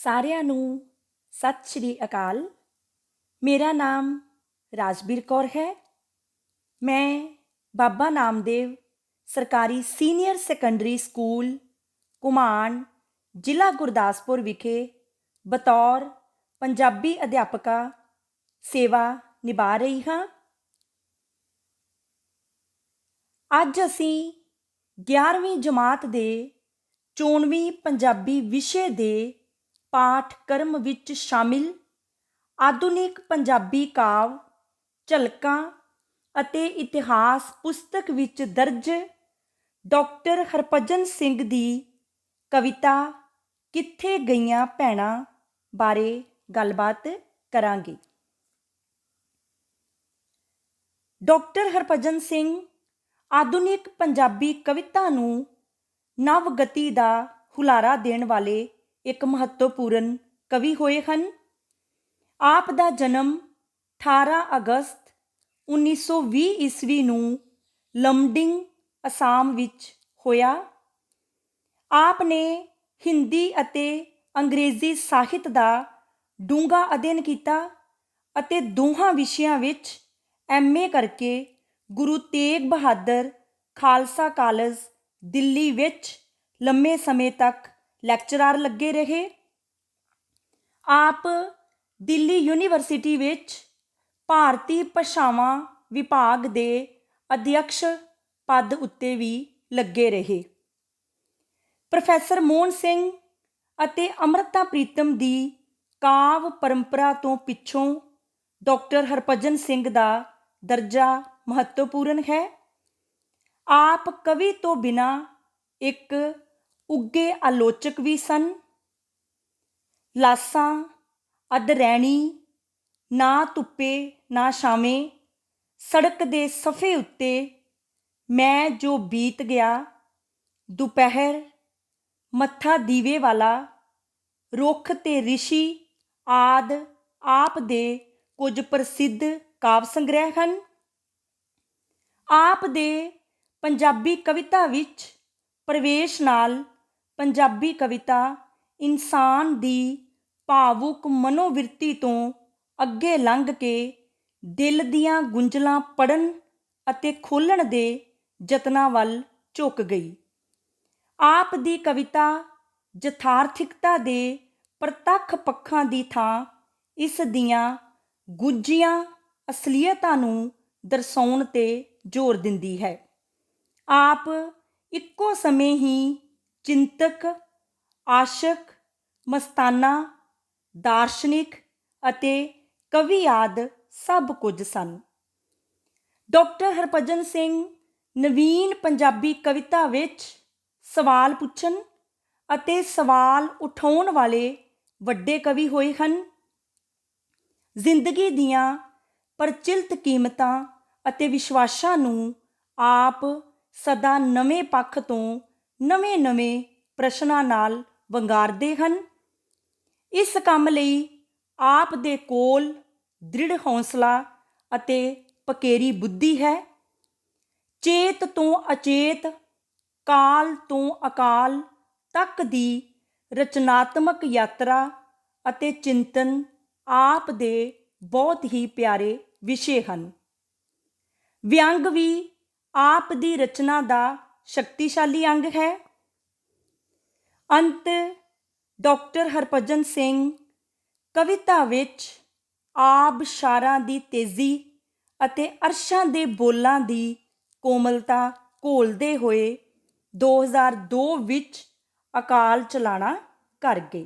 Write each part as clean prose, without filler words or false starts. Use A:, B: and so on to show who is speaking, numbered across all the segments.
A: ਸਾਰਿਆਂ ਨੂੰ ਸਤਿ ਸ਼੍ਰੀ ਅਕਾਲ। ਮੇਰਾ ਨਾਮ ਰਾਜਬੀਰ ਕੌਰ ਹੈ। ਮੈਂ ਬਾਬਾ ਨਾਮਦੇਵ ਸਰਕਾਰੀ ਸੀਨੀਅਰ ਸੈਕੰਡਰੀ ਸਕੂਲ ਘੁਮਾਣ, ਜ਼ਿਲ੍ਹਾ ਗੁਰਦਾਸਪੁਰ ਵਿਖੇ ਬਤੌਰ ਪੰਜਾਬੀ ਅਧਿਆਪਕਾ ਸੇਵਾ ਨਿਭਾ ਰਹੀ ਹਾਂ। ਅੱਜ ਅਸੀਂ 11ਵੀਂ ਜਮਾਤ ਦੇ 94ਵੀਂ ਪੰਜਾਬੀ ਵਿਸ਼ੇ ਦੇ ਪਾਠਕ੍ਰਮ ਵਿੱਚ ਸ਼ਾਮਿਲ ਆਧੁਨਿਕ ਪੰਜਾਬੀ ਕਾਵਿ ਝਲਕਾਂ ਅਤੇ ਇਤਿਹਾਸ ਪੁਸਤਕ ਵਿੱਚ ਦਰਜ ਡਾਕਟਰ ਹਰਭਜਨ ਸਿੰਘ ਦੀ ਕਵਿਤਾ ਕਿੱਥੇ ਗਈਆਂ ਭੈਣਾਂ ਬਾਰੇ ਗੱਲਬਾਤ ਕਰਾਂਗੇ। ਡਾਕਟਰ ਹਰਭਜਨ ਸਿੰਘ ਆਧੁਨਿਕ ਪੰਜਾਬੀ ਕਵਿਤਾ ਨੂੰ ਨਵ ਗਤੀ ਦਾ ਹੁਲਾਰਾ ਦੇਣ ਵਾਲੇ ਇੱਕ ਮਹੱਤਵਪੂਰਨ ਕਵੀ ਹੋਏ ਹਨ। ਆਪ ਦਾ ਜਨਮ 18 ਅਗਸਤ 1920 ਈਸਵੀ ਨੂੰ ਲਮਡਿੰਗ, ਅਸਾਮ ਵਿੱਚ ਹੋਇਆ। ਆਪ ਨੇ ਹਿੰਦੀ ਅਤੇ ਅੰਗਰੇਜ਼ੀ ਸਾਹਿਤ ਦਾ ਡੂੰਘਾ ਅਧਿਐਨ ਕੀਤਾ ਅਤੇ ਦੋਹਾਂ ਵਿਸ਼ਿਆਂ ਵਿੱਚ MA ਕਰਕੇ ਗੁਰੂ ਤੇਗ ਬਹਾਦਰ ਖਾਲਸਾ ਕਾਲਜ ਦਿੱਲੀ ਵਿੱਚ ਲੰਮੇ ਸਮੇਂ ਤੱਕ ਲੈਕਚਰਾਰ ਲੱਗੇ ਰਹੇ। ਆਪ ਦਿੱਲੀ ਯੂਨੀਵਰਸਿਟੀ ਵਿੱਚ ਭਾਰਤੀ ਭਾਸ਼ਾਵਾਂ ਵਿਭਾਗ ਦੇ ਅਧਿਅਕਸ਼ ਪਦ ਉੱਤੇ ਵੀ ਲੱਗੇ ਰਹੇ। ਪ੍ਰੋਫੈਸਰ ਮੋਹਨ ਸਿੰਘ ਅਤੇ ਅੰਮ੍ਰਿਤਾ ਪ੍ਰੀਤਮ ਦੀ ਕਾਵਿ ਪਰੰਪਰਾ ਤੋਂ ਪਿੱਛੋਂ ਡਾਕਟਰ ਹਰਭਜਨ ਸਿੰਘ ਦਾ ਦਰਜਾ ਮਹੱਤਵਪੂਰਨ ਹੈ। ਆਪ ਕਵੀ ਤੋਂ ਬਿਨਾਂ ਇੱਕ ਉੱਘੇ ਆਲੋਚਕ ਵੀ ਸਨ। ਲਾਸਾਂ, ਅਧਰੈਣੀ, ਨਾ ਧੁੱਪੇ ਨਾ ਛਾਵੇਂ, ਸੜਕ ਦੇ ਸਫ਼ੇ ਉੱਤੇ, ਮੈਂ ਜੋ ਬੀਤ ਗਿਆ, ਦੁਪਹਿਰ, ਮੱਥਾ ਦੀਵੇ ਵਾਲਾ, ਰੁੱਖ ਤੇ ਰਿਸ਼ੀ ਆਦਿ ਆਪ ਦੇ ਕੁਝ ਪ੍ਰਸਿੱਧ ਕਾਵਿ ਸੰਗ੍ਰਹਿ ਹਨ। ਆਪ ਦੇ ਪੰਜਾਬੀ ਕਵਿਤਾ ਵਿੱਚ ਪ੍ਰਵੇਸ਼ ਨਾਲ ਪੰਜਾਬੀ ਕਵਿਤਾ ਇਨਸਾਨ ਦੀ ਭਾਵੁਕ ਮਨੋਵਿਰਤੀ ਤੋਂ ਅੱਗੇ ਲੰਘ ਕੇ ਦਿਲ ਦੀਆਂ ਗੁੰਝਲਾਂ ਪੜ੍ਹਨ ਅਤੇ ਖੋਲ੍ਹਣ ਦੇ ਯਤਨਾਂ ਵੱਲ ਝੁਕ ਗਈ। ਆਪ ਦੀ ਕਵਿਤਾ ਯਥਾਰਥਿਕਤਾ ਦੇ ਪ੍ਰਤੱਖ ਪੱਖਾਂ ਦੀ ਥਾਂ ਇਸ ਦੀਆਂ ਗੁੱਝੀਆਂ ਅਸਲੀਅਤਾਂ ਨੂੰ ਦਰਸਾਉਣ 'ਤੇ ਜ਼ੋਰ ਦਿੰਦੀ ਹੈ। ਆਪ ਇੱਕੋ ਸਮੇਂ ਹੀ ਚਿੰਤਕ, ਆਸ਼ਕ, ਮਸਤਾਨਾ, ਦਾਰਸ਼ਨਿਕ ਅਤੇ ਕਵੀ ਆਦਿ ਸਭ ਕੁਝ ਸਨ। ਡਾਕਟਰ ਹਰਭਜਨ ਸਿੰਘ ਨਵੀਨ ਪੰਜਾਬੀ ਕਵਿਤਾ ਵਿੱਚ ਸਵਾਲ ਪੁੱਛਣ ਅਤੇ ਸਵਾਲ ਉਠਾਉਣ ਵਾਲੇ ਵੱਡੇ ਕਵੀ ਹੋਏ ਹਨ। ਜ਼ਿੰਦਗੀ ਦੀਆਂ ਪ੍ਰਚਲਿਤ ਕੀਮਤਾਂ ਅਤੇ ਵਿਸ਼ਵਾਸਾਂ ਨੂੰ ਆਪ ਸਦਾ ਨਵੇਂ ਪੱਖ ਤੋਂ ਨਵੇਂ-ਨਵੇਂ ਪ੍ਰਸ਼ਨਾਂ ਨਾਲ ਵੰਗਾਰਦੇ ਹਨ। ਇਸ ਕੰਮ ਲਈ ਆਪ ਦੇ ਕੋਲ ਦ੍ਰਿੜ ਹੌਸਲਾ ਅਤੇ ਪਕੇਰੀ ਬੁੱਧੀ ਹੈ। ਚੇਤ ਤੋਂ ਅਚੇਤ, ਕਾਲ ਤੋਂ ਅਕਾਲ ਤੱਕ ਦੀ ਰਚਨਾਤਮਕ ਯਾਤਰਾ ਅਤੇ ਚਿੰਤਨ ਆਪ ਦੇ ਬਹੁਤ ਹੀ ਪਿਆਰੇ ਵਿਸ਼ੇ ਹਨ। ਵਿਅੰਗ ਵੀ ਆਪ ਦੀ ਰਚਨਾ ਦਾ ਸ਼ਕਤੀਸ਼ਾਲੀ ਅੰਗ ਹੈ। ਅੰਤ ਡਾਕਟਰ ਹਰਭਜਨ ਸਿੰਘ ਕਵਿਤਾ ਵਿੱਚ ਆਬਸ਼ਾਰਾਂ ਦੀ ਤੇਜ਼ੀ ਅਤੇ ਅਰਸ਼ਾਂ ਦੇ ਬੋਲਾਂ ਦੀ ਕੋਮਲਤਾ ਘੋਲਦੇ ਹੋਏ 2002 ਵਿੱਚ ਅਕਾਲ ਚਲਾਣਾ ਕਰ ਗਏ।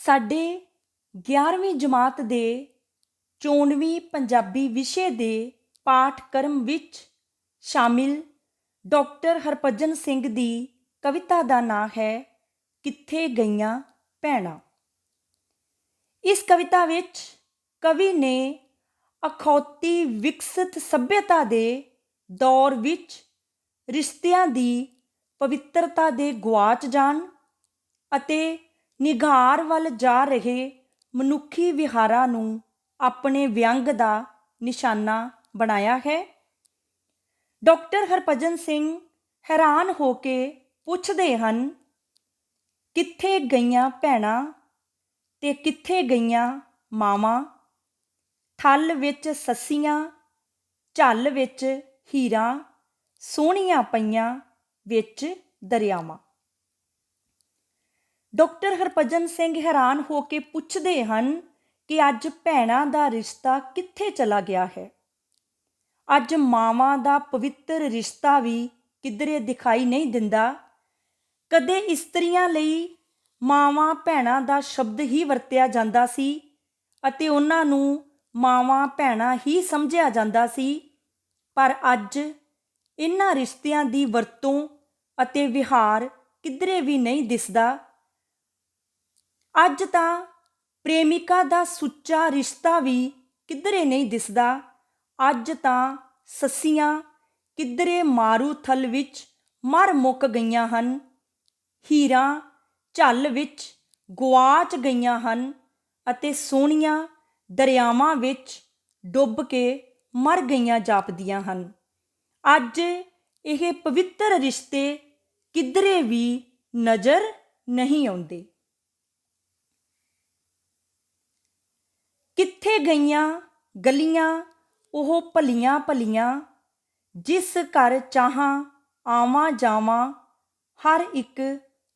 A: ਸਾਡੇ 11ਵੀਂ ਜਮਾਤ ਦੇ 94ਵੀਂ ਪੰਜਾਬੀ ਵਿਸ਼ੇ ਦੇ ਪਾਠਕ੍ਰਮ ਵਿੱਚ ਸ਼ਾਮਿਲ ਡਾਕਟਰ ਹਰਭਜਨ ਸਿੰਘ ਦੀ ਕਵਿਤਾ ਦਾ ਨਾਂ ਹੈ ਕਿੱਥੇ ਗਈਆਂ ਭੈਣਾਂ। ਇਸ ਕਵਿਤਾ ਵਿੱਚ ਕਵੀ ਨੇ ਅਖੌਤੀ ਵਿਕਸਿਤ ਸੱਭਿਅਤਾ ਦੇ ਦੌਰ ਵਿੱਚ ਰਿਸ਼ਤਿਆਂ ਦੀ ਪਵਿੱਤਰਤਾ ਦੇ ਗੁਆਚ ਜਾਣ ਅਤੇ ਨਿਘਾਰ ਵੱਲ ਜਾ ਰਹੇ ਮਨੁੱਖੀ ਵਿਹਾਰਾਂ ਨੂੰ ਆਪਣੇ ਵਿਅੰਗ ਦਾ ਨਿਸ਼ਾਨਾ ਬਣਾਇਆ ਹੈ। ਡਾਕਟਰ ਹਰਭਜਨ ਸਿੰਘ ਹੈਰਾਨ ਹੋ ਕੇ ਪੁੱਛਦੇ ਹਨ, ਕਿੱਥੇ ਗਈਆਂ ਭੈਣਾਂ ਤੇ ਕਿੱਥੇ ਗਈਆਂ ਮਾਵਾਂ, ਥਲ ਵਿੱਚ ਸੱਸੀਆਂ, ਝੱਲ ਵਿੱਚ ਹੀਰਾਂ, ਸੋਹਣੀਆਂ ਪਈਆਂ ਵਿੱਚ ਦਰਿਆਵਾਂ। ਡਾਕਟਰ ਹਰਭਜਨ ਸਿੰਘ ਹੈਰਾਨ ਹੋ ਕੇ ਪੁੱਛਦੇ ਹਨ ਕਿ ਅੱਜ ਭੈਣਾਂ ਦਾ ਰਿਸ਼ਤਾ ਕਿੱਥੇ ਚਲਾ ਗਿਆ ਹੈ। ਅੱਜ ਮਾਵਾਂ ਦਾ ਪਵਿੱਤਰ ਰਿਸ਼ਤਾ ਵੀ ਕਿਧਰੇ ਦਿਖਾਈ ਨਹੀਂ ਦਿੰਦਾ। ਕਦੇ ਇਸਤਰੀਆਂ ਲਈ ਮਾਵਾਂ ਭੈਣਾਂ ਦਾ ਸ਼ਬਦ ਹੀ ਵਰਤਿਆ ਜਾਂਦਾ ਸੀ ਅਤੇ ਉਹਨਾਂ ਨੂੰ ਮਾਵਾਂ ਭੈਣਾਂ ਹੀ ਸਮਝਿਆ ਜਾਂਦਾ ਸੀ, ਪਰ ਅੱਜ ਇਹਨਾਂ ਰਿਸ਼ਤਿਆਂ ਦੀ ਵਰਤੋਂ ਅਤੇ ਵਿਹਾਰ ਕਿਧਰੇ ਵੀ ਨਹੀਂ ਦਿਸਦਾ। ਅੱਜ ਤਾਂ ਪ੍ਰੇਮਿਕਾ ਦਾ ਸੁੱਚਾ ਰਿਸ਼ਤਾ ਵੀ ਕਿਧਰੇ ਨਹੀਂ ਦਿਸਦਾ। ਅੱਜ ਤਾਂ ਸੱਸੀਆਂ ਕਿਧਰੇ ਮਾਰੂਥਲ ਵਿੱਚ ਮਰ ਮੁੱਕ ਗਈਆਂ ਹਨ, ਹੀਰਾਂ ਝੱਲ ਵਿੱਚ ਗੁਆਚ ਗਈਆਂ ਹਨ ਅਤੇ ਸੋਹਣੀਆਂ ਦਰਿਆਵਾਂ ਵਿੱਚ ਡੁੱਬ ਕੇ ਮਰ ਗਈਆਂ ਜਾਪਦੀਆਂ ਹਨ। ਅੱਜ ਇਹ ਪਵਿੱਤਰ ਰਿਸ਼ਤੇ ਕਿਧਰੇ ਵੀ ਨਜ਼ਰ ਨਹੀਂ ਆਉਂਦੇ। ਕਿੱਥੇ ਗਈਆਂ ਗਲੀਆਂ ਉਹ ਭਲੀਆਂ ਭਲੀਆਂ, ਜਿਸ ਘਰ ਚਾਹਾਂ ਆਵਾਂ ਜਾਵਾਂ, ਹਰ ਇੱਕ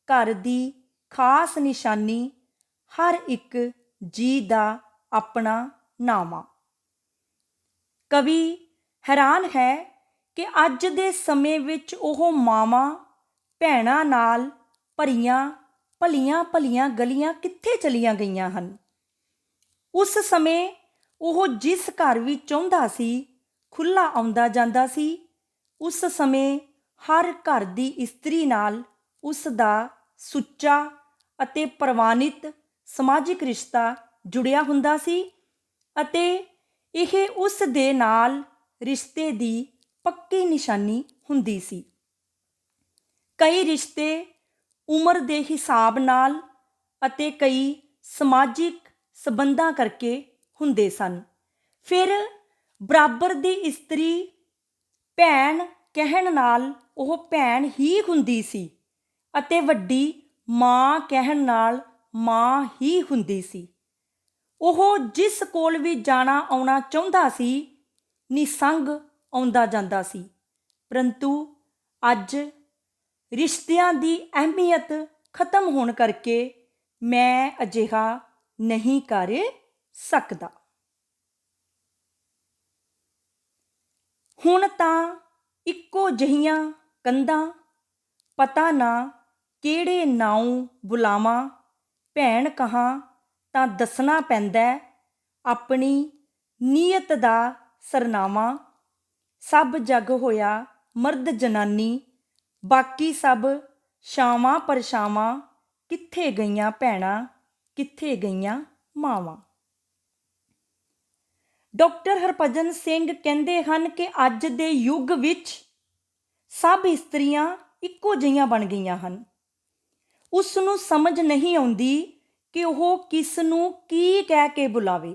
A: ਘਰ ਦੀ ਖਾਸ ਨਿਸ਼ਾਨੀ, ਹਰ ਇੱਕ ਜੀ ਦਾ ਆਪਣਾ ਨਾਵਾਂ। ਕਵੀ ਹੈਰਾਨ ਹੈ ਕਿ ਅੱਜ ਦੇ ਸਮੇਂ ਵਿੱਚ ਉਹ ਮਾਵਾਂ ਭੈਣਾਂ ਨਾਲ ਭਰੀਆਂ ਭਲੀਆਂ ਭਲੀਆਂ ਗਲੀਆਂ ਕਿੱਥੇ ਚਲੀਆਂ ਗਈਆਂ ਹਨ। ਉਸ ਸਮੇਂ ਉਹ ਜਿਸ ਘਰ ਵੀ ਚਾਹੁੰਦਾ ਸੀ ਖੁੱਲ੍ਹਾ ਆਉਂਦਾ ਜਾਂਦਾ ਸੀ। ਉਸ ਸਮੇਂ ਹਰ ਘਰ ਦੀ ਇਸਤਰੀ ਨਾਲ ਉਸ ਦਾ ਸੁੱਚਾ ਅਤੇ ਪ੍ਰਵਾਨਿਤ ਸਮਾਜਿਕ ਰਿਸ਼ਤਾ ਜੁੜਿਆ ਹੁੰਦਾ ਸੀ ਅਤੇ ਇਹ ਉਸ ਦੇ ਨਾਲ ਰਿਸ਼ਤੇ ਦੀ ਪੱਕੀ ਨਿਸ਼ਾਨੀ ਹੁੰਦੀ ਸੀ। ਕਈ ਰਿਸ਼ਤੇ ਉਮਰ ਦੇ ਹਿਸਾਬ ਨਾਲ ਅਤੇ ਕਈ ਸਮਾਜਿਕ ਸਬੰਧਾਂ ਕਰਕੇ ਹੁੰਦੇ ਸਨ। ਫਿਰ ਬਰਾਬਰ ਦੀ ਇਸਤਰੀ ਭੈਣ ਕਹਿਣ ਨਾਲ ਉਹ ਭੈਣ ਹੀ ਹੁੰਦੀ ਸੀ ਅਤੇ ਵੱਡੀ ਮਾਂ ਕਹਿਣ ਨਾਲ ਮਾਂ ਹੀ ਹੁੰਦੀ ਸੀ। ਉਹ ਜਿਸ ਕੋਲ ਵੀ ਜਾਣਾ ਆਉਣਾ ਚਾਹੁੰਦਾ ਸੀ ਨਿਸੰਗ ਆਉਂਦਾ ਜਾਂਦਾ ਸੀ। ਪਰੰਤੂ ਅੱਜ ਰਿਸ਼ਤਿਆਂ ਦੀ ਅਹਿਮੀਅਤ ਖਤਮ ਹੋਣ ਕਰਕੇ ਮੈਂ ਅਜਿਹਾ ਨਹੀਂ ਕਰ ਸਕਦਾ। ਹੁਣ ਤਾਂ ਇੱਕੋ ਜਿਹੀਆਂ ਕੰਧਾਂ, ਪਤਾ ਨਾ ਕਿਹੜੇ ਨਾਉਂ ਬੁਲਾਵਾਂ, ਭੈਣ ਕਹਾਂ ਤਾਂ ਦੱਸਣਾ ਪੈਂਦਾ ਆਪਣੀ ਨੀਅਤ ਦਾ ਸਰਨਾਮਾ। ਸਭ ਜਗ ਹੋਇਆ ਮਰਦ ਜਨਾਨੀ, ਬਾਕੀ ਸਭ ਛਾਵਾਂ ਪਰਛਾਵਾਂ, ਕਿੱਥੇ ਗਈਆਂ ਭੈਣਾਂ ਕਿੱਥੇ ਗਈਆਂ ਮਾਵਾਂ। ਡਾਕਟਰ ਹਰਭਜਨ ਸਿੰਘ ਕਹਿੰਦੇ ਹਨ ਕਿ ਅੱਜ ਦੇ ਯੁੱਗ ਵਿੱਚ ਸਭ ਇਸਤਰੀਆਂ ਇੱਕੋ ਜਿਹੀਆਂ ਬਣ ਗਈਆਂ ਹਨ। ਉਸ ਨੂੰ ਸਮਝ ਨਹੀਂ ਆਉਂਦੀ ਕਿ ਉਹ ਕਿਸ ਨੂੰ ਕੀ ਕਹਿ ਕੇ ਬੁਲਾਵੇ।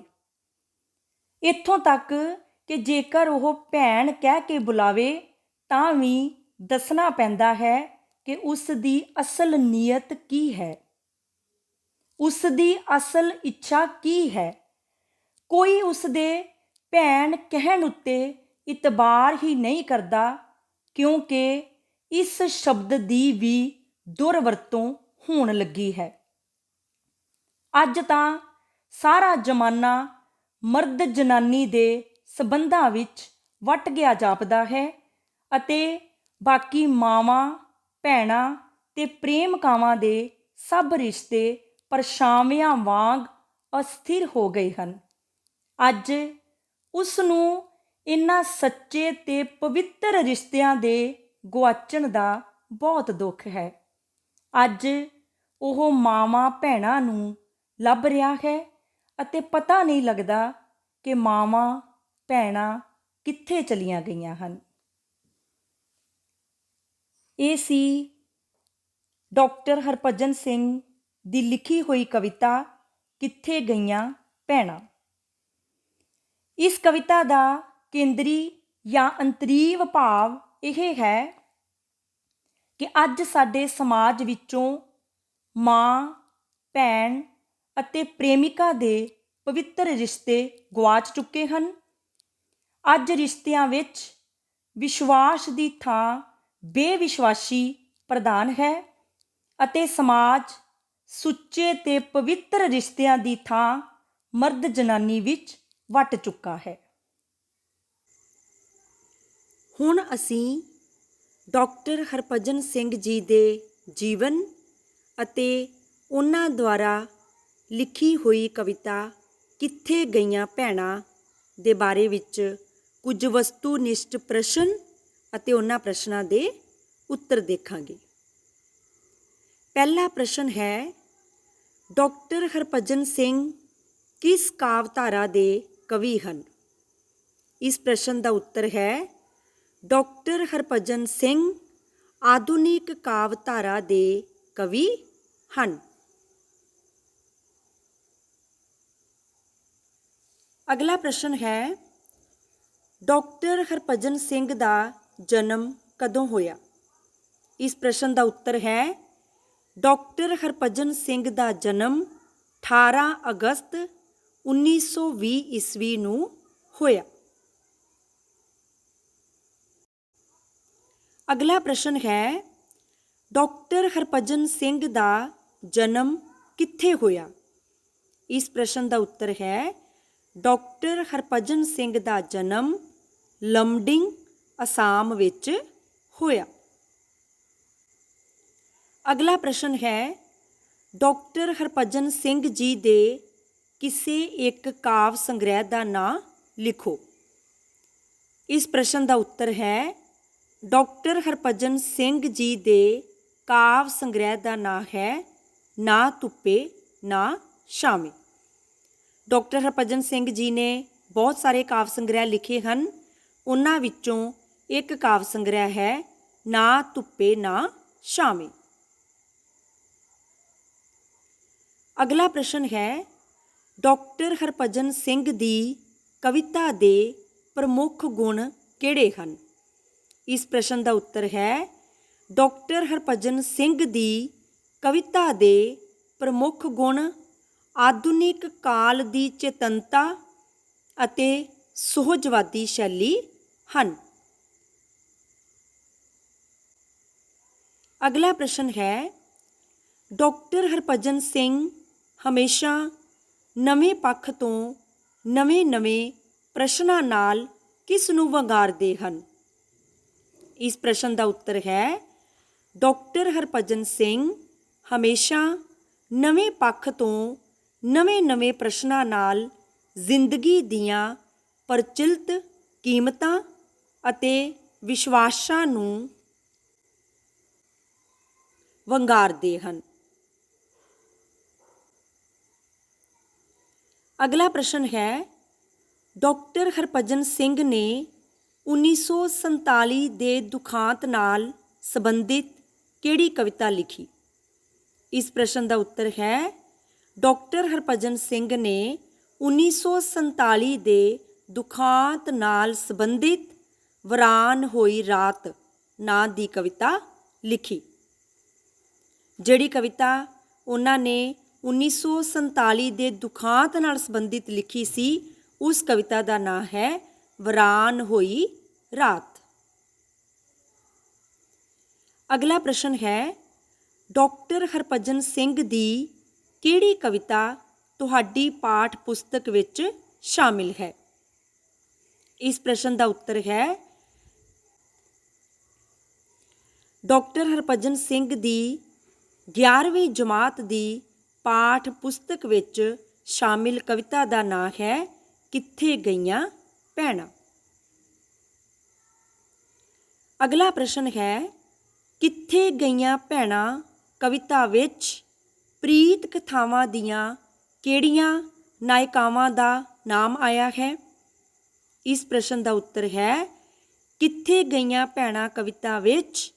A: ਇੱਥੋਂ ਤੱਕ ਕਿ ਜੇਕਰ ਉਹ ਭੈਣ ਕਹਿ ਕੇ ਬੁਲਾਵੇ ਤਾਂ ਵੀ ਦੱਸਣਾ ਪੈਂਦਾ ਹੈ ਕਿ ਉਸ ਦੀ ਅਸਲ ਨੀਅਤ ਕੀ ਹੈ, ਉਸ ਦੀ ਅਸਲ ਇੱਛਾ ਕੀ ਹੈ। ਕੋਈ ਉਸ ਦੇ ਭੈਣ ਕਹਿਣ ਉੱਤੇ ਇਤਬਾਰ ਹੀ ਨਹੀਂ ਕਰਦਾ, ਕਿਉਂਕਿ ਇਸ ਸ਼ਬਦ ਦੀ ਵੀ ਦੁਰਵਰਤੋਂ ਹੋਣ ਲੱਗੀ ਹੈ। ਅੱਜ ਤਾਂ ਸਾਰਾ ਜ਼ਮਾਨਾ ਮਰਦ ਜਨਾਨੀ ਦੇ ਸਬੰਧਾਂ ਵਿੱਚ ਵੱਟ ਗਿਆ ਜਾਪਦਾ ਹੈ ਅਤੇ ਬਾਕੀ ਮਾਵਾਂ ਭੈਣਾਂ ਤੇ ਪ੍ਰੇਮਕਾਵਾਂ ਦੇ ਸਭ ਰਿਸ਼ਤੇ ਪਰਛਾਵਿਆਂ ਵਾਂਗ ਅਸਥਿਰ ਹੋ ਗਏ ਹਨ। ਅੱਜ ਉਸ ਨੂੰ ਇਨ੍ਹਾਂ ਸੱਚੇ ਤੇ ਪਵਿੱਤਰ ਰਿਸ਼ਤਿਆਂ ਦੇ ਗੁਆਚਣ ਦਾ ਬਹੁਤ ਦੁੱਖ ਹੈ। ਅੱਜ ਉਹ ਮਾਵਾਂ ਭੈਣਾਂ ਨੂੰ ਲੱਭ ਰਿਹਾ ਹੈ ਅਤੇ ਪਤਾ ਨਹੀਂ ਲੱਗਦਾ ਕਿ ਮਾਵਾਂ ਭੈਣਾਂ ਕਿੱਥੇ ਚਲੀਆਂ ਗਈਆਂ ਹਨ। ਇਹ ਸੀ ਡਾਕਟਰ ਹਰਭਜਨ ਸਿੰਘ ਦੀ ਲਿਖੀ ਹੋਈ ਕਵਿਤਾ ਕਿੱਥੇ ਗਈਆਂ ਭੈਣਾਂ। ਇਸ ਕਵਿਤਾ ਦਾ ਕੇਂਦਰੀ ਜਾਂ ਅੰਤਰੀਵ ਭਾਵ ਇਹ ਹੈ ਕਿ ਅੱਜ ਸਾਡੇ ਸਮਾਜ ਵਿੱਚੋਂ ਮਾਂ, ਭੈਣ ਅਤੇ ਪ੍ਰੇਮਿਕਾ ਦੇ ਪਵਿੱਤਰ ਰਿਸ਼ਤੇ ਗੁਆਚ ਚੁੱਕੇ ਹਨ। ਅੱਜ ਰਿਸ਼ਤਿਆਂ ਵਿੱਚ ਵਿਸ਼ਵਾਸ ਦੀ ਥਾਂ ਬੇਵਿਸ਼ਵਾਸੀ ਪ੍ਰਧਾਨ ਹੈ ਅਤੇ ਸਮਾਜ ਸੁੱਚੇ ਤੇ ਪਵਿੱਤਰ ਰਿਸ਼ਤਿਆਂ ਦੀ ਥਾਂ ਮਰਦ ਜਨਾਨੀ ਵਿੱਚ ਵੱਟ ਚੁੱਕਾ ਹੈ। ਹੁਣ ਅਸੀਂ ਡਾਕਟਰ ਹਰਭਜਨ ਸਿੰਘ ਜੀ ਦੇ ਜੀਵਨ ਅਤੇ ਉਹਨਾਂ ਦੁਆਰਾ ਲਿਖੀ ਹੋਈ ਕਵਿਤਾ ਕਿੱਥੇ ਗਈਆਂ ਭੈਣਾਂ ਦੇ ਬਾਰੇ ਵਿੱਚ ਕੁਝ ਵਸਤੂਨਿਸ਼ਟ ਪ੍ਰਸ਼ਨ ਅਤੇ ਉਹਨਾਂ ਪ੍ਰਸ਼ਨਾਂ ਦੇ ਉੱਤਰ ਦੇਖਾਂਗੇ। ਪਹਿਲਾ ਪ੍ਰਸ਼ਨ ਹੈ, ਡਾਕਟਰ ਹਰਭਜਨ ਸਿੰਘ ਕਿਸ ਕਾਵਿਧਾਰਾ ਦੇ ਕਵੀ ਹਨ? ਇਸ ਪ੍ਰਸ਼ਨ ਦਾ ਉੱਤਰ ਹੈ, ਡਾਕਟਰ ਹਰਭਜਨ ਸਿੰਘ ਆਧੁਨਿਕ ਕਾਵਿਧਾਰਾ ਦੇ ਕਵੀ ਹਨ। ਅਗਲਾ ਪ੍ਰਸ਼ਨ ਹੈ, ਡਾਕਟਰ ਹਰਭਜਨ ਸਿੰਘ ਦਾ ਜਨਮ ਕਦੋਂ ਹੋਇਆ? ਇਸ ਪ੍ਰਸ਼ਨ ਦਾ ਉੱਤਰ ਹੈ, ਡਾਕਟਰ ਹਰਭਜਨ ਸਿੰਘ ਦਾ ਜਨਮ 18 ਅਗਸਤ 1920 ਈਸਵੀ ਨੂੰ ਹੋਇਆ। ਅਗਲਾ ਪ੍ਰਸ਼ਨ ਹੈ, ਡਾਕਟਰ ਹਰਭਜਨ ਸਿੰਘ ਦਾ ਜਨਮ ਕਿੱਥੇ ਹੋਇਆ? ਇਸ ਪ੍ਰਸ਼ਨ ਦਾ ਉੱਤਰ ਹੈ, ਡਾਕਟਰ ਹਰਭਜਨ ਸਿੰਘ ਦਾ ਜਨਮ ਲਮਡਿੰਗ, ਅਸਾਮ ਵਿੱਚ ਹੋਇਆ। ਅਗਲਾ ਪ੍ਰਸ਼ਨ ਹੈ, ਡਾਕਟਰ ਹਰਭਜਨ ਸਿੰਘ ਜੀ ਦੇ ਕਿਸੇ ਇੱਕ ਕਾਵਿ ਸੰਗ੍ਰਹਿ ਦਾ ਨਾਂ ਲਿਖੋ। ਇਸ ਪ੍ਰਸ਼ਨ ਦਾ ਉੱਤਰ ਹੈ, ਡਾਕਟਰ ਹਰਭਜਨ ਸਿੰਘ ਜੀ ਦੇ ਕਾਵਿ ਸੰਗ੍ਰਹਿ ਦਾ ਨਾਂ ਹੈ ਨਾ ਧੁੱਪੇ ਨਾ ਛਾਵੇਂ। ਡਾਕਟਰ ਹਰਭਜਨ ਸਿੰਘ ਜੀ ਨੇ ਬਹੁਤ ਸਾਰੇ ਕਾਵਿ ਸੰਗ੍ਰਹਿ ਲਿਖੇ ਹਨ। ਉਹਨਾਂ ਵਿੱਚੋਂ ਇੱਕ ਕਾਵਿ ਸੰਗ੍ਰਹਿ ਹੈ ਨਾ ਧੁੱਪੇ ਨਾ ਛਾਵੇਂ। ਅਗਲਾ ਪ੍ਰਸ਼ਨ ਹੈ, ਡਾਕਟਰ ਹਰਭਜਨ ਸਿੰਘ ਦੀ ਕਵਿਤਾ ਦੇ ਪ੍ਰਮੁੱਖ ਗੁਣ ਕਿਹੜੇ ਹਨ? ਇਸ ਪ੍ਰਸ਼ਨ ਦਾ ਉੱਤਰ ਹੈ, ਡਾਕਟਰ ਹਰਭਜਨ ਸਿੰਘ ਦੀ ਕਵਿਤਾ ਦੇ ਪ੍ਰਮੁੱਖ ਗੁਣ ਆਧੁਨਿਕ ਕਾਲ ਦੀ ਚੇਤਨਤਾ ਅਤੇ ਸੁਹਜਵਾਦੀ ਸ਼ੈਲੀ ਹਨ। ਅਗਲਾ ਪ੍ਰਸ਼ਨ ਹੈ, ਡਾਕਟਰ ਹਰਭਜਨ ਸਿੰਘ ਹਮੇਸ਼ਾ ਨਵੇਂ ਪੱਖ ਤੋਂ ਨਵੇਂ ਪ੍ਰਸ਼ਨਾਂ ਨਾਲ ਕਿਸ ਨੂੰ ਵੰਗਾਰਦੇ ਹਨ? ਇਸ ਪ੍ਰਸ਼ਨ ਦਾ ਉੱਤਰ ਹੈ, ਡਾਕਟਰ ਹਰਭਜਨ ਸਿੰਘ ਹਮੇਸ਼ਾ ਨਵੇਂ ਪੱਖ ਤੋਂ ਨਵੇਂ ਪ੍ਰਸ਼ਨਾਂ ਨਾਲ ਜ਼ਿੰਦਗੀ ਦੀਆਂ ਪ੍ਰਚਲਿਤ ਕੀਮਤਾਂ ਅਤੇ ਵਿਸ਼ਵਾਸਾਂ ਨੂੰ ਵੰਗਾਰਦੇ ਹਨ। ਅਗਲਾ ਪ੍ਰਸ਼ਨ ਹੈ, ਡਾਕਟਰ ਹਰਭਜਨ ਸਿੰਘ ਨੇ 1947 ਦੇ ਦੁਖਾਂਤ ਨਾਲ ਸੰਬੰਧਿਤ ਕਿਹੜੀ ਕਵਿਤਾ ਲਿਖੀ? ਇਸ ਪ੍ਰਸ਼ਨ ਦਾ ਉੱਤਰ ਹੈ, ਡਾਕਟਰ ਹਰਭਜਨ ਸਿੰਘ ਨੇ 1947 ਦੇ ਦੁਖਾਂਤ ਨਾਲ ਸੰਬੰਧਿਤ ਵੀਰਾਨ ਹੋਈ ਰਾਤ ਨਾਂ ਦੀ ਕਵਿਤਾ ਲਿਖੀ। ਜਿਹੜੀ ਕਵਿਤਾ ਉਹਨਾਂ ਨੇ 1947 ਦੇ ਦੁਖਾਂਤ ਨਾਲ ਸੰਬੰਧਿਤ ਲਿਖੀ ਸੀ, ਉਸ ਕਵਿਤਾ ਦਾ ਨਾਂ ਹੈ ਵੀਰਾਨ ਹੋਈ ਰਾਤ। ਅਗਲਾ ਪ੍ਰਸ਼ਨ ਹੈ, ਡਾਕਟਰ ਹਰਭਜਨ ਸਿੰਘ ਦੀ ਕਿਹੜੀ ਕਵਿਤਾ ਤੁਹਾਡੀ ਪਾਠ ਪੁਸਤਕ ਵਿੱਚ ਸ਼ਾਮਿਲ ਹੈ? ਇਸ ਪ੍ਰਸ਼ਨ ਦਾ ਉੱਤਰ ਹੈ, ਡਾਕਟਰ ਹਰਭਜਨ ਸਿੰਘ ਦੀ 11ਵੀਂ ਜਮਾਤ ਦੀ ਪਾਠ ਪੁਸਤਕ ਵਿੱਚ ਸ਼ਾਮਿਲ ਕਵਿਤਾ ਦਾ ਨਾਂ ਹੈ ਕਿੱਥੇ ਗਈਆਂ ਭੈਣਾਂ। ਅਗਲਾ ਪ੍ਰਸ਼ਨ ਹੈ ਕਿੱਥੇ ਗਈਆਂ ਭੈਣਾਂ ਕਵਿਤਾ ਵਿੱਚ ਪ੍ਰੀਤ ਕਥਾਵਾਂ ਦੀਆਂ ਕਿਹੜੀਆਂ ਨਾਇਕਾਵਾਂ ਦਾ ਨਾਮ ਆਇਆ ਹੈ। ਇਸ ਪ੍ਰਸ਼ਨ ਦਾ ਉੱਤਰ ਹੈ ਕਿੱਥੇ ਗਈਆਂ ਭੈਣਾਂ ਕਵਿਤਾ ਵਿੱਚ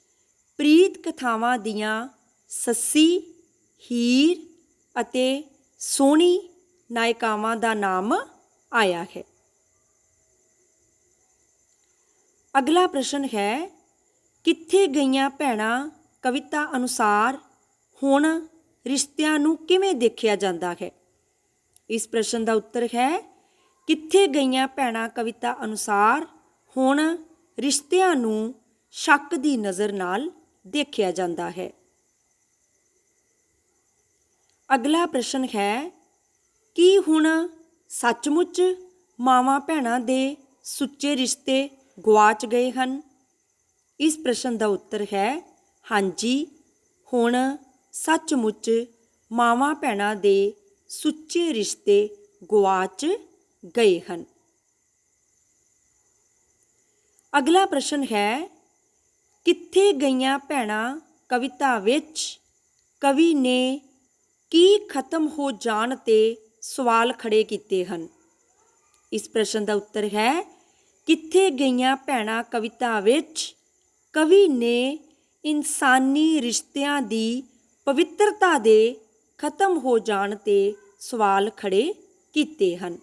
A: ਪ੍ਰੀਤ ਕਥਾਵਾਂ ਦੀਆਂ ਸੱਸੀ, ਹੀਰ ਅਤੇ ਸੋਹਣੀ ਨਾਇਕਾਵਾਂ ਦਾ ਨਾਮ ਆਇਆ ਹੈ। ਅਗਲਾ ਪ੍ਰਸ਼ਨ ਹੈ ਕਿੱਥੇ ਗਈਆਂ ਭੈਣਾਂ ਕਵਿਤਾ ਅਨੁਸਾਰ ਹੁਣ ਰਿਸ਼ਤਿਆਂ ਨੂੰ ਕਿਵੇਂ ਦੇਖਿਆ ਜਾਂਦਾ ਹੈ। ਇਸ ਪ੍ਰਸ਼ਨ ਦਾ ਉੱਤਰ ਹੈ ਕਿੱਥੇ ਗਈਆਂ ਭੈਣਾਂ ਕਵਿਤਾ ਅਨੁਸਾਰ ਹੁਣ ਰਿਸ਼ਤਿਆਂ ਨੂੰ ਸ਼ੱਕ ਦੀ ਨਜ਼ਰ ਨਾਲ ਦੇਖਿਆ ਜਾਂਦਾ ਹੈ। ਅਗਲਾ ਪ੍ਰਸ਼ਨ ਹੈ ਕੀ ਹੁਣ ਸੱਚਮੁੱਚ ਮਾਵਾਂ ਭੈਣਾਂ ਦੇ ਸੁੱਚੇ ਰਿਸ਼ਤੇ ਗੁਆਚ ਗਏ ਹਨ। ਇਸ ਪ੍ਰਸ਼ਨ ਦਾ ਉੱਤਰ ਹੈ ਹਾਂਜੀ, ਹੁਣ ਸੱਚਮੁੱਚ ਮਾਵਾਂ ਭੈਣਾਂ ਦੇ ਸੁੱਚੇ ਰਿਸ਼ਤੇ ਗੁਆਚ ਗਏ ਹਨ। ਅਗਲਾ ਪ੍ਰਸ਼ਨ ਹੈ ਕਿੱਥੇ ਗਈਆਂ ਭੈਣਾਂ ਕਵਿਤਾ ਵਿੱਚ ਕਵੀ ਨੇ ਕੀ ਖਤਮ ਹੋ ਜਾਣ 'ਤੇ ਸਵਾਲ ਖੜੇ ਕੀਤੇ ਹਨ। ਇਸ ਪ੍ਰਸ਼ਨ ਦਾ ਉੱਤਰ ਹੈ ਕਿੱਥੇ ਗਈਆਂ ਭੈਣਾਂ ਕਵਿਤਾ ਵਿੱਚ ਕਵੀ ਨੇ ਇਨਸਾਨੀ ਰਿਸ਼ਤਿਆਂ ਦੀ ਪਵਿੱਤਰਤਾ ਦੇ ਖਤਮ ਹੋ ਜਾਣ 'ਤੇ ਸਵਾਲ ਖੜੇ ਕੀਤੇ ਹਨ।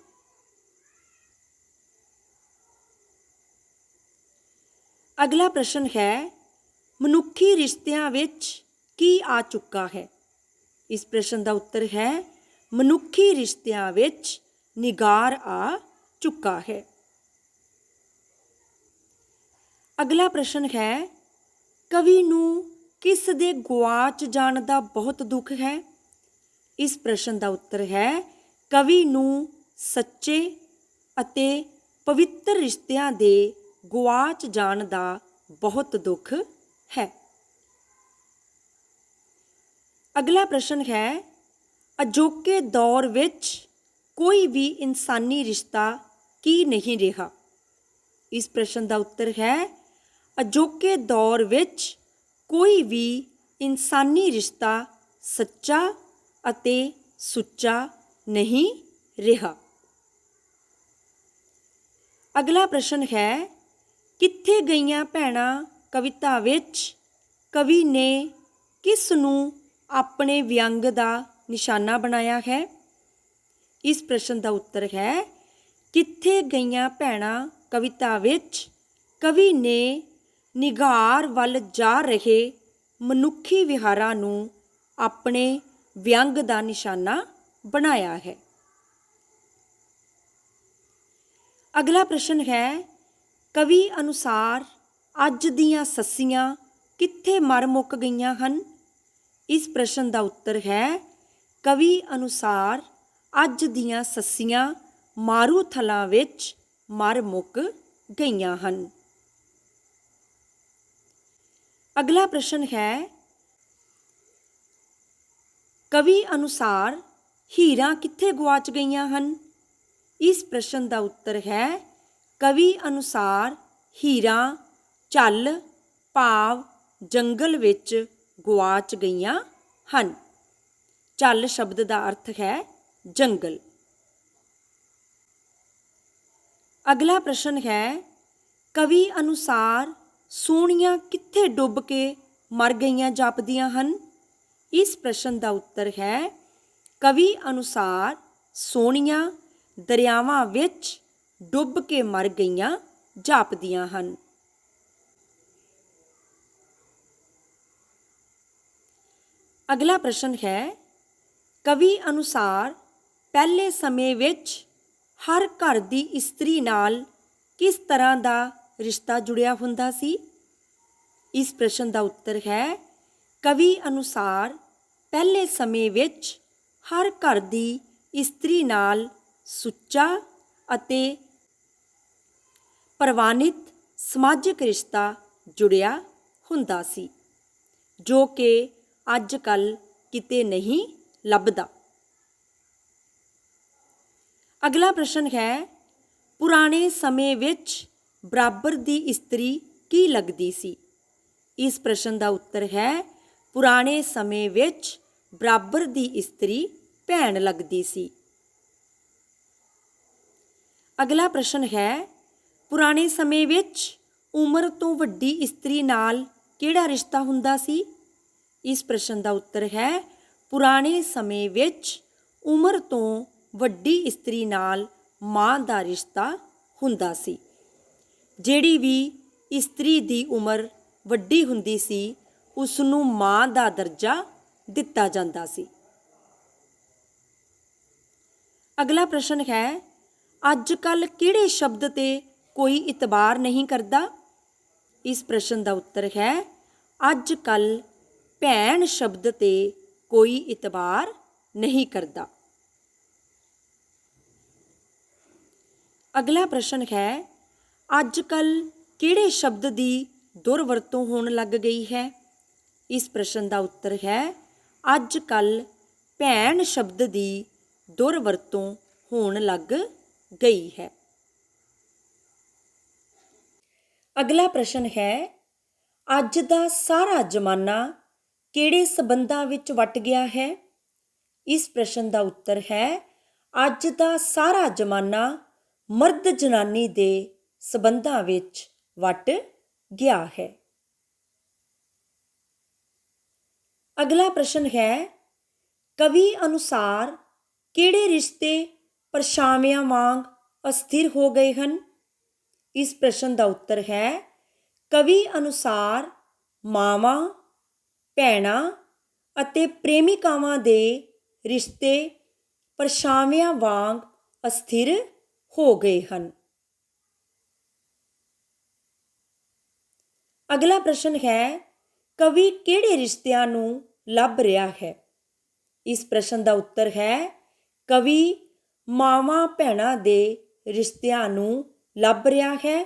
A: ਅਗਲਾ ਪ੍ਰਸ਼ਨ ਹੈ ਮਨੁੱਖੀ ਰਿਸ਼ਤਿਆਂ ਵਿੱਚ ਕੀ ਆ ਚੁੱਕਾ ਹੈ। ਇਸ ਪ੍ਰਸ਼ਨ ਦਾ ਉੱਤਰ ਹੈ ਮਨੁੱਖੀ ਰਿਸ਼ਤਿਆਂ ਵਿੱਚ ਨਿਗਾਰ ਆ ਚੁੱਕਾ ਹੈ। ਅਗਲਾ ਪ੍ਰਸ਼ਨ ਹੈ ਕਵੀ ਨੂੰ ਕਿਸ ਦੇ ਗੁਆਚ ਜਾਣ ਦਾ ਬਹੁਤ ਦੁੱਖ ਹੈ। ਇਸ ਪ੍ਰਸ਼ਨ ਦਾ ਉੱਤਰ ਹੈ ਕਵੀ ਨੂੰ ਸੱਚੇ ਅਤੇ ਪਵਿੱਤਰ ਰਿਸ਼ਤਿਆਂ ਦੇ ਗੁਆਚ ਜਾਣ ਦਾ ਬਹੁਤ ਦੁੱਖ ਹੈ। ਅਗਲਾ ਪ੍ਰਸ਼ਨ ਹੈ ਅਜੋਕੇ ਦੌਰ ਵਿੱਚ ਕੋਈ ਵੀ ਇਨਸਾਨੀ ਰਿਸ਼ਤਾ ਕੀ ਨਹੀਂ ਰਿਹਾ। ਇਸ ਪ੍ਰਸ਼ਨ ਦਾ ਉੱਤਰ ਹੈ ਅਜੋਕੇ ਦੌਰ ਵਿੱਚ ਕੋਈ ਵੀ ਇਨਸਾਨੀ ਰਿਸ਼ਤਾ ਸੱਚਾ ਅਤੇ ਸੁੱਚਾ ਨਹੀਂ ਰਿਹਾ। ਅਗਲਾ ਪ੍ਰਸ਼ਨ ਹੈ ਕਿੱਥੇ ਗਈਆਂ ਭੈਣਾਂ ਕਵਿਤਾ ਵਿੱਚ ਕਵੀ ਨੇ ਕਿਸ ਨੂੰ ਆਪਣੇ ਵਿਅੰਗ ਦਾ ਨਿਸ਼ਾਨਾ ਬਣਾਇਆ ਹੈ। ਇਸ ਪ੍ਰਸ਼ਨ ਦਾ ਉੱਤਰ ਹੈ ਕਿੱਥੇ ਗਈਆਂ ਭੈਣਾਂ ਕਵਿਤਾ ਵਿੱਚ ਕਵੀ ਨੇ ਨਿਗਾਰ ਵੱਲ ਜਾ ਰਹੇ ਮਨੁੱਖੀ ਵਿਹਾਰਾਂ ਨੂੰ ਆਪਣੇ ਵਿਅੰਗ ਦਾ ਨਿਸ਼ਾਨਾ ਬਣਾਇਆ ਹੈ। ਅਗਲਾ ਪ੍ਰਸ਼ਨ ਹੈ ਕਵੀ ਅਨੁਸਾਰ ਅੱਜ ਦੀਆਂ ਸੱਸੀਆਂ ਕਿੱਥੇ ਮਰ ਮੁੱਕ ਗਈਆਂ ਹਨ। ਇਸ ਪ੍ਰਸ਼ਨ ਦਾ ਉੱਤਰ ਹੈ ਕਵੀ ਅਨੁਸਾਰ ਅੱਜ ਦੀਆਂ ਸੱਸੀਆਂ ਮਾਰੂਥਲਾਂ ਵਿੱਚ ਮਰ ਮੁੱਕ ਗਈਆਂ ਹਨ। ਅਗਲਾ ਪ੍ਰਸ਼ਨ ਹੈ ਕਵੀ ਅਨੁਸਾਰ ਹੀਰਾਂ ਕਿੱਥੇ ਗੁਆਚ ਗਈਆਂ ਹਨ। ਇਸ ਪ੍ਰਸ਼ਨ ਦਾ ਉੱਤਰ ਹੈ ਕਵੀ ਅਨੁਸਾਰ ਹੀਰਾਂ ਝੱਲ ਭਾਵ ਜੰਗਲ ਵਿੱਚ ਗੁਆਚ ਗਈਆਂ ਹਨ। ਝੱਲ ਸ਼ਬਦ ਦਾ ਅਰਥ ਹੈ ਜੰਗਲ। ਅਗਲਾ ਪ੍ਰਸ਼ਨ ਹੈ ਕਵੀ ਅਨੁਸਾਰ ਸੋਹਣੀਆਂ ਕਿੱਥੇ ਡੁੱਬ ਕੇ ਮਰ ਗਈਆਂ ਜਾਪਦੀਆਂ ਹਨ। ਇਸ ਪ੍ਰਸ਼ਨ ਦਾ ਉੱਤਰ ਹੈ ਕਵੀ ਅਨੁਸਾਰ ਸੋਹਣੀਆਂ ਦਰਿਆਵਾਂ ਵਿੱਚ ਡੁੱਬ ਕੇ ਮਰ ਗਈਆਂ ਜਾਪਦੀਆਂ ਹਨ। ਅਗਲਾ ਪ੍ਰਸ਼ਨ ਹੈ ਕਵੀ ਅਨੁਸਾਰ ਪਹਿਲੇ ਸਮੇਂ ਵਿੱਚ ਹਰ ਘਰ ਦੀ ਇਸਤਰੀ ਨਾਲ ਕਿਸ ਤਰ੍ਹਾਂ ਦਾ ਰਿਸ਼ਤਾ ਜੁੜਿਆ ਹੁੰਦਾ ਸੀ। ਇਸ ਪ੍ਰਸ਼ਨ ਦਾ ਉੱਤਰ ਹੈ ਕਵੀ ਅਨੁਸਾਰ ਪਹਿਲੇ ਸਮੇਂ ਵਿੱਚ ਹਰ ਘਰ ਦੀ ਇਸਤਰੀ ਨਾਲ ਸੁੱਚਾ ਅਤੇ ਪ੍ਰਵਾਨਿਤ ਸਮਾਜਿਕ ਰਿਸ਼ਤਾ ਜੁੜਿਆ ਹੁੰਦਾ ਸੀ, ਜੋ ਕਿ ਅੱਜ ਕੱਲ੍ਹ ਕਿਤੇ ਨਹੀਂ ਲੱਭਦਾ। ਅਗਲਾ ਪ੍ਰਸ਼ਨ ਹੈ, ਪੁਰਾਣੇ ਸਮੇਂ ਵਿੱਚ ਬਰਾਬਰ ਦੀ ਇਸਤਰੀ ਕੀ ਲੱਗਦੀ ਸੀ? ਇਸ ਪ੍ਰਸ਼ਨ ਦਾ ਉੱਤਰ ਹੈ, ਪੁਰਾਣੇ ਸਮੇਂ ਵਿੱਚ ਬਰਾਬਰ ਦੀ ਇਸਤਰੀ ਭੈਣ ਲੱਗਦੀ ਸੀ। ਅਗਲਾ ਪ੍ਰਸ਼ਨ ਹੈ, ਪੁਰਾਣੇ ਸਮੇਂ ਵਿੱਚ ਉਮਰ ਤੋਂ ਵੱਡੀ ਇਸਤਰੀ ਨਾਲ ਕਿਹੜਾ ਰਿਸ਼ਤਾ ਹੁੰਦਾ ਸੀ? ਇਸ ਪ੍ਰਸ਼ਨ ਦਾ ਉੱਤਰ ਹੈ, ਪੁਰਾਣੇ ਸਮੇਂ ਵਿੱਚ ਉਮਰ ਤੋਂ ਵੱਡੀ ਇਸਤਰੀ ਨਾਲ ਮਾਂ ਦਾ ਰਿਸ਼ਤਾ ਹੁੰਦਾ ਸੀ। ਜਿਹੜੀ ਵੀ ਇਸਤਰੀ ਦੀ ਉਮਰ ਵੱਡੀ ਹੁੰਦੀ ਸੀ, ਉਸ ਨੂੰ ਮਾਂ ਦਾ ਦਰਜਾ ਦਿੱਤਾ ਜਾਂਦਾ ਸੀ। ਅਗਲਾ ਪ੍ਰਸ਼ਨ ਹੈ, ਅੱਜ ਕੱਲ੍ਹ ਕਿਹੜੇ ਸ਼ਬਦ 'ਤੇ ਕੋਈ ਇਤਬਾਰ ਨਹੀਂ ਕਰਦਾ? ਇਸ ਪ੍ਰਸ਼ਨ ਦਾ ਉੱਤਰ ਹੈ, ਅੱਜ ਕੱਲ੍ਹ ਭੈਣ ਸ਼ਬਦ 'ਤੇ ਕੋਈ ਇਤਬਾਰ ਨਹੀਂ ਕਰਦਾ। ਅਗਲਾ ਪ੍ਰਸ਼ਨ ਹੈ, ਅੱਜ ਕੱਲ੍ਹ ਕਿਹੜੇ ਸ਼ਬਦ ਦੀ ਦੁਰਵਰਤੋਂ ਹੋਣ ਲੱਗ ਗਈ ਹੈ? ਇਸ ਪ੍ਰਸ਼ਨ ਦਾ ਉੱਤਰ ਹੈ, ਅੱਜ ਕੱਲ੍ਹ ਭੈਣ ਸ਼ਬਦ ਦੀ ਦੁਰਵਰਤੋਂ ਹੋਣ ਲੱਗ ਗਈ ਹੈ। ਅਗਲਾ ਪ੍ਰਸ਼ਨ ਹੈ, ਅੱਜ ਦਾ ਸਾਰਾ ਜ਼ਮਾਨਾ ਕਿਹੜੇ ਸਬੰਧਾਂ ਵਿੱਚ ਵੱਟ ਗਿਆ ਹੈ? ਇਸ ਪ੍ਰਸ਼ਨ ਦਾ ਉੱਤਰ ਹੈ, ਅੱਜ ਦਾ ਸਾਰਾ ਜ਼ਮਾਨਾ ਮਰਦ ਜਨਾਨੀ ਦੇ ਸਬੰਧਾਂ ਵਿੱਚ ਵੱਟ ਗਿਆ ਹੈ। ਅਗਲਾ ਪ੍ਰਸ਼ਨ ਹੈ, ਕਵੀ ਅਨੁਸਾਰ ਕਿਹੜੇ ਰਿਸ਼ਤੇ ਪਰਛਾਵਿਆਂ ਵਾਂਗ ਅਸਥਿਰ ਹੋ ਗਏ ਹਨ? ਇਸ ਪ੍ਰਸ਼ਨ ਦਾ ਉੱਤਰ ਹੈ, ਕਵੀ ਅਨੁਸਾਰ ਮਾਵਾਂ, ਭੈਣਾਂ ਅਤੇ ਪ੍ਰੇਮਿਕਾਵਾਂ ਦੇ ਰਿਸ਼ਤੇ ਪਰਛਾਵਿਆਂ ਵਾਂਗ ਅਸਥਿਰ ਹੋ ਗਏ ਹਨ। ਅਗਲਾ ਪ੍ਰਸ਼ਨ ਹੈ, ਕਵੀ ਕਿਹੜੇ ਰਿਸ਼ਤਿਆਂ ਨੂੰ ਲੱਭ ਰਿਹਾ ਹੈ? ਇਸ ਪ੍ਰਸ਼ਨ ਦਾ ਉੱਤਰ ਹੈ, ਕਵੀ ਮਾਵਾਂ ਭੈਣਾਂ ਦੇ ਰਿਸ਼ਤਿਆਂ ਨੂੰ ਲੱਭ ਰਿਹਾ ਹੈ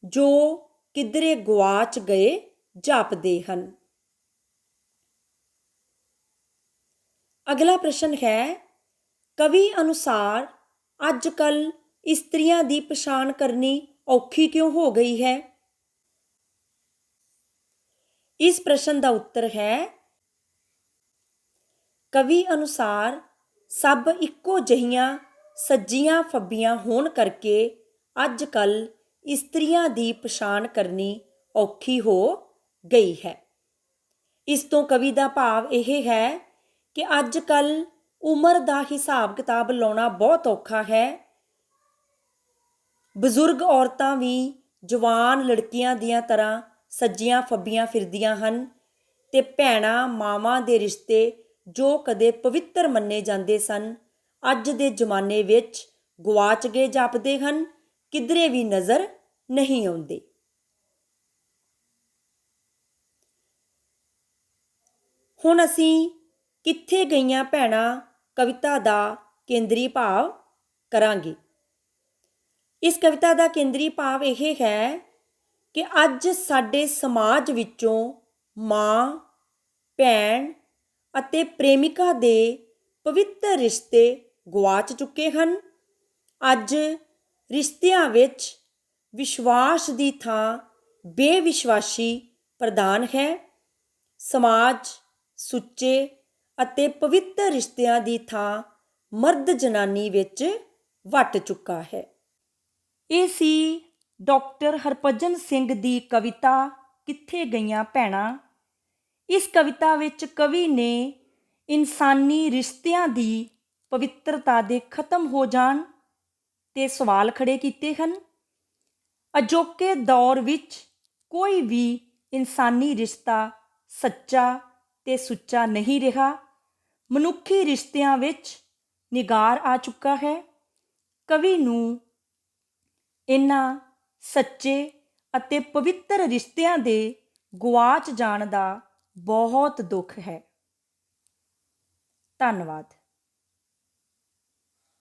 A: ਜੋ ਕਿਧਰੇ ਗੁਆਚ ਗਏ ਜਾਪਦੇ ਹਨ। ਅਗਲਾ ਪ੍ਰਸ਼ਨ ਹੈ, ਕਵੀ ਅਨੁਸਾਰ ਅੱਜ ਕੱਲ੍ਹ ਇਸਤਰੀਆਂ ਦੀ ਪਛਾਣ ਕਰਨੀ ਔਖੀ ਕਿਉਂ ਹੋ ਗਈ ਹੈ? ਇਸ ਪ੍ਰਸ਼ਨ ਦਾ ਉੱਤਰ ਹੈ, ਕਵੀ ਅਨੁਸਾਰ ਸਭ ਇੱਕੋ ਜਿਹੀਆਂ ਸੱਜੀਆਂ ਫੱਬੀਆਂ ਹੋਣ ਕਰਕੇ ਅੱਜ ਕੱਲ੍ਹ ਇਸਤਰੀਆਂ ਦੀ ਪਛਾਣ ਕਰਨੀ ਔਖੀ ਹੋ ਗਈ ਹੈ। ਇਸ ਤੋਂ ਕਵੀ ਦਾ ਭਾਵ ਇਹ ਹੈ ਕਿ ਅੱਜ ਕੱਲ੍ਹ ਉਮਰ ਦਾ ਹਿਸਾਬ ਕਿਤਾਬ ਲਾਉਣਾ ਬਹੁਤ ਔਖਾ ਹੈ। ਬਜ਼ੁਰਗ ਔਰਤਾਂ ਵੀ ਜਵਾਨ ਲੜਕੀਆਂ ਦੀਆਂ ਤਰ੍ਹਾਂ ਸੱਜੀਆਂ ਫੱਬੀਆਂ ਫਿਰਦੀਆਂ ਹਨ ਤੇ ਭੈਣਾਂ ਮਾਵਾਂ ਦੇ ਰਿਸ਼ਤੇ ਜੋ ਕਦੇ ਪਵਿੱਤਰ ਮੰਨੇ ਜਾਂਦੇ ਸਨ, ਅੱਜ ਦੇ ਜ਼ਮਾਨੇ ਵਿੱਚ ਗੁਆਚ ਗਏ ਜਾਪਦੇ ਹਨ, ਕਿਧਰੇ ਵੀ ਨਜ਼ਰ ਨਹੀਂ ਆਉਂਦੇ। ਹੁਣ ਅਸੀਂ ਕਿੱਥੇ ਗਈਆਂ ਭੈਣਾਂ ਕਵਿਤਾ ਦਾ ਕੇਂਦਰੀ ਭਾਵ ਕਰਾਂਗੇ। ਇਸ ਕਵਿਤਾ ਦਾ ਕੇਂਦਰੀ ਭਾਵ ਇਹ ਹੈ ਕਿ ਅੱਜ ਸਾਡੇ ਸਮਾਜ ਵਿੱਚੋਂ ਮਾਂ, ਭੈਣ ਅਤੇ ਪ੍ਰੇਮਿਕਾ ਦੇ ਪਵਿੱਤਰ ਰਿਸ਼ਤੇ ਗੁਆਚ ਚੁੱਕੇ ਹਨ। ਅੱਜ ਰਿਸ਼ਤਿਆਂ ਵਿੱਚ ਵਿਸ਼ਵਾਸ ਦੀ ਥਾਂ ਬੇਵਿਸ਼ਵਾਸੀ ਪ੍ਰਧਾਨ ਹੈ। ਸਮਾਜ ਸੁੱਚੇ ਅਤੇ ਪਵਿੱਤਰ ਰਿਸ਼ਤਿਆਂ ਦੀ ਥਾਂ ਮਰਦ ਜਨਾਨੀ ਵਿੱਚ ਵੱਟ ਚੁੱਕਾ ਹੈ। ਇਹ ਸੀ ਡਾਕਟਰ ਹਰਭਜਨ ਸਿੰਘ ਦੀ ਕਵਿਤਾ ਕਿੱਥੇ ਗਈਆਂ ਭੈਣਾਂ। ਇਸ ਕਵਿਤਾ ਵਿੱਚ ਕਵੀ ਨੇ ਇਨਸਾਨੀ ਰਿਸ਼ਤਿਆਂ ਦੀ ਪਵਿੱਤਰਤਾ ਦੇ ਖਤਮ ਹੋ ਜਾਣ 'ਤੇ ਸਵਾਲ ਖੜ੍ਹੇ ਕੀਤੇ ਹਨ। ਅਜੋਕੇ ਦੌਰ ਵਿੱਚ ਕੋਈ ਵੀ ਇਨਸਾਨੀ ਰਿਸ਼ਤਾ ਸੱਚਾ ਤੇ ਸੁੱਚਾ ਨਹੀਂ ਰਿਹਾ। ਮਨੁੱਖੀ ਰਿਸ਼ਤਿਆਂ ਵਿੱਚ ਨਿਗਾਰ ਆ ਚੁੱਕਾ ਹੈ। ਕਵੀ ਨੂੰ ਇਹਨਾਂ ਸੱਚੇ ਅਤੇ ਪਵਿੱਤਰ ਰਿਸ਼ਤਿਆਂ ਦੇ ਗੁਆਚ ਜਾਣ ਦਾ ਬਹੁਤ ਦੁੱਖ ਹੈ। ਧੰਨਵਾਦ।